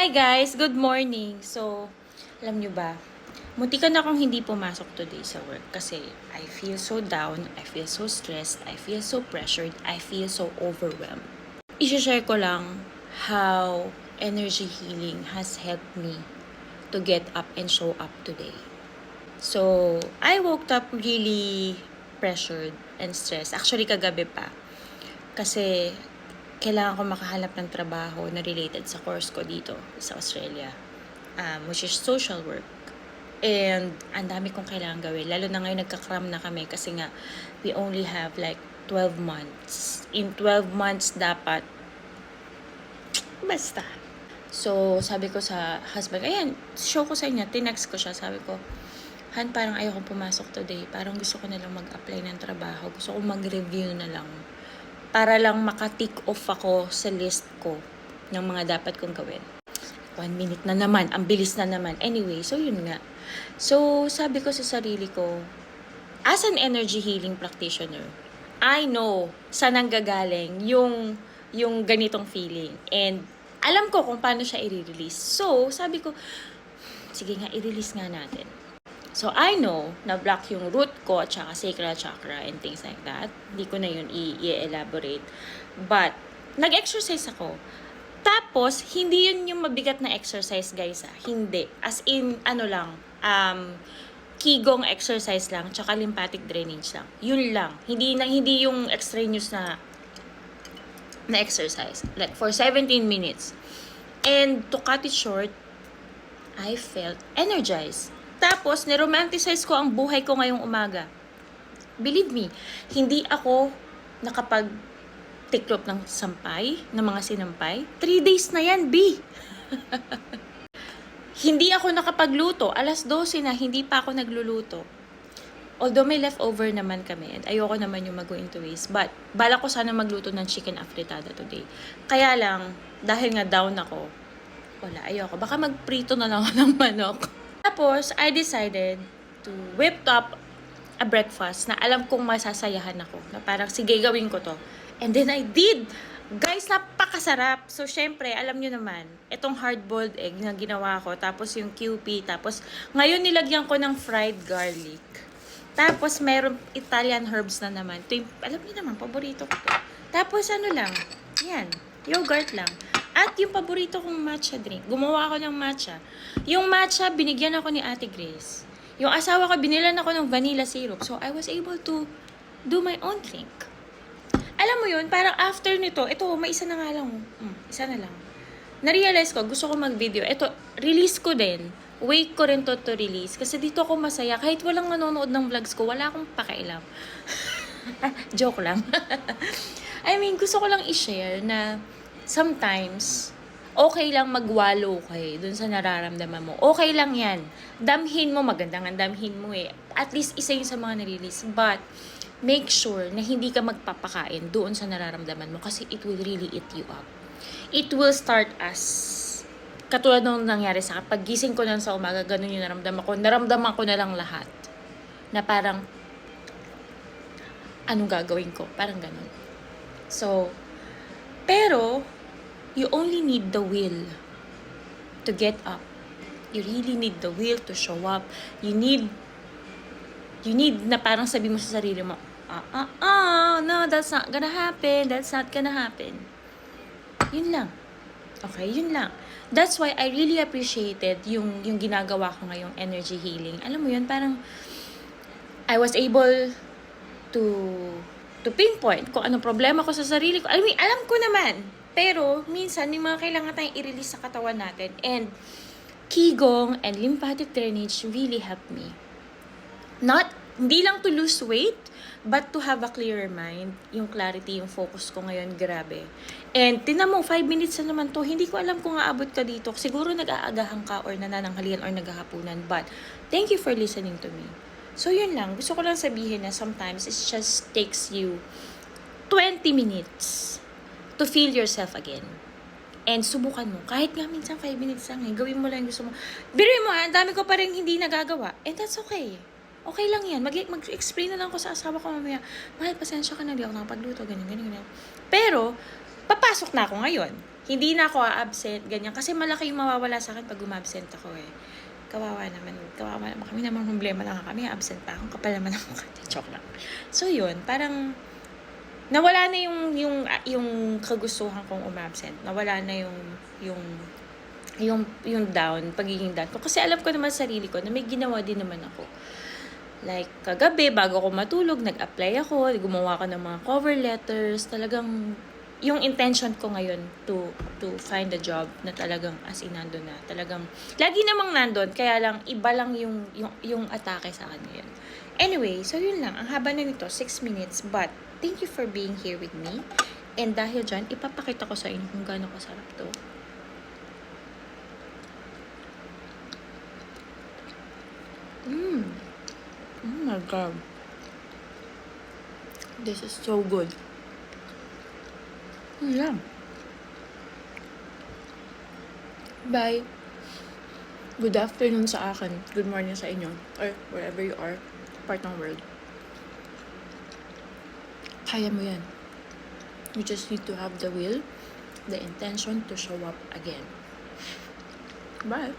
Hi guys! Good morning! So, alam nyo ba, muntikan akong hindi pumasok today sa work kasi I feel so down, I feel so stressed, I feel so pressured, I feel so overwhelmed. I-share ko lang how energy healing has helped me to get up and show up today. So, I woke up really pressured and stressed. Actually, kagabi pa. Kasi kailangan ko makahanap ng trabaho na related sa course ko dito sa Australia, which is social work. And ang dami kong kailangan gawin. Lalo na ngayon nagkakram na kami kasi nga we only have like 12 months. In 12 months dapat basta. So sabi ko sa husband, ayan, show ko sa inyo, tinext ko siya, sabi ko, Han, parang ayokong pumasok today. Parang gusto ko na lang mag-apply ng trabaho. Gusto ko mag-review na lang. Para lang maka-tick off ako sa list ko ng mga dapat kong gawin. 1 minute na naman, ang bilis na naman. Anyway, so yun nga. So, sabi ko sa sarili ko, as an energy healing practitioner, I know saan nanggagaling yung ganitong feeling. And alam ko kung paano siya i-release. So, sabi ko, sige nga, i-release nga natin. So, I know na block yung root ko at saka sacral chakra and things like that. Hindi ko na yun i-elaborate. But, nag-exercise ako. Tapos, hindi yun yung mabigat na exercise, guys. Hindi. As in, Qigong exercise lang, tsaka lymphatic drainage lang. Yun lang. Hindi yung extraneous na exercise. Like, for 17 minutes. And, to cut it short, I felt energized. Tapos, niromanticize ko ang buhay ko ngayong umaga. Believe me, hindi ako nakapag-tiklop ng sampay, ng mga sinampay. 3 days na yan, B! Hindi ako nakapagluto. 12:00 na, hindi pa ako nagluluto. Although may leftover naman kami, and ayoko naman yung mag-go into waste. But, bala ko sana magluto ng chicken afritada today. Kaya lang, dahil nga down ako, wala, ayoko. Baka magprito na lang ako ng manok. Tapos, I decided to whip up a breakfast na alam kong masasayahan ako. Na parang, sige, gawin ko to. And then I did! Guys, napakasarap. So, syempre, alam nyo naman, itong hard-boiled egg na ginawa ko, tapos yung QP, tapos ngayon nilagyan ko ng fried garlic. Tapos, meron Italian herbs na naman. Ito yung, alam nyo naman, paborito ko to. Tapos, yan, yogurt lang. At yung paborito kong matcha drink, gumawa ako ng matcha. Yung matcha, binigyan ako ni Ate Grace. Yung asawa ko, binilan ako ng vanilla syrup. So, I was able to do my own drink. Alam mo yun, parang after nito, ito, may isa na nga lang. Isa na lang. Na-realize ko, gusto ko mag-video. Ito, release ko din. Wait ko rin to release. Kasi dito ako masaya. Kahit walang nanonood ng vlogs ko, wala akong pakailam. Joke lang. I mean, gusto ko lang i-share na sometimes, okay lang magwalo kayo dun sa nararamdaman mo. Okay lang yan. Damhin mo, maganda nga damhin mo eh. At least isa yun sa mga narilis. But, make sure na hindi ka magpapakain doon sa nararamdaman mo kasi it will really eat you up. It will start as katulad nung nangyari sa kapag gising ko lang sa umaga, ganun yung naramdaman ko. Naramdaman ko na lang lahat. Na parang, anong gagawin ko? Parang ganun. So, pero, you only need the will to get up. You really need the will to show up. You need na parang sabi mo sa sarili mo, no, that's not gonna happen. That's not gonna happen. Yun lang. Okay, yun lang. That's why I really appreciated yung ginagawa ko ngayong energy healing. Alam mo yun, parang I was able to pinpoint kung anong problema ko sa sarili ko. Alam ko naman. Pero, minsan, may mga kailangan tayong i-release sa katawan natin. And, Qigong and lymphatic drainage really helped me. Hindi lang to lose weight, but to have a clearer mind. Yung clarity, yung focus ko ngayon, grabe. And, tinan mo, 5 minutes na naman to. Hindi ko alam kung aabot ka dito. Siguro nag-aagahan ka or nanananghalian or naghahapunan. But, thank you for listening to me. So, yun lang. Gusto ko lang sabihin na sometimes it just takes you 20 minutes to feel yourself again. And subukan mo. Kahit nga minsan 5 minutes lang gawin mo lang yung gusto mo. Biruin mo ang dami ko pa rin hindi nagagawa. And that's okay. Okay lang yan. Mag-explain na lang ko sa asawa ko mamaya. Mahal, pasensya ka na. Di ako nakapagluto. Ganyan. Pero, papasok na ako ngayon. Hindi na ako absent, ganyan. Kasi malaki yung mawawala sa akin pag umabsent ako eh. Kawawa naman kami naman, problema lang kami, absent pa akong kapal naman ako. Joke lang. So yun, parang nawala na yung kagustuhan kong umabsent. Nawala na yung pagiging down ko. Kasi alam ko naman sa sarili ko na may ginawa din naman ako. Like, kagabi, bago ako matulog, nag-apply ako, gumawa ko ng mga cover letters. Talagang, yung intention ko ngayon to find a job na talagang as in nandun na. Talagang, lagi namang nandun, kaya lang, iba lang yung atake sa akin ngayon. Anyway, so yun lang. Ang haba na nito, 6 minutes. But, thank you for being here with me. And dahil dyan, ipapakita ko sa inyo kung gaano kasarap to. Oh my God. This is so good. Yeah. Bye. Good afternoon sa akin. Good morning sa inyo. Or wherever you are, part ng world. Kaya mo yan. You just need to have the will, the intention to show up again. Bye.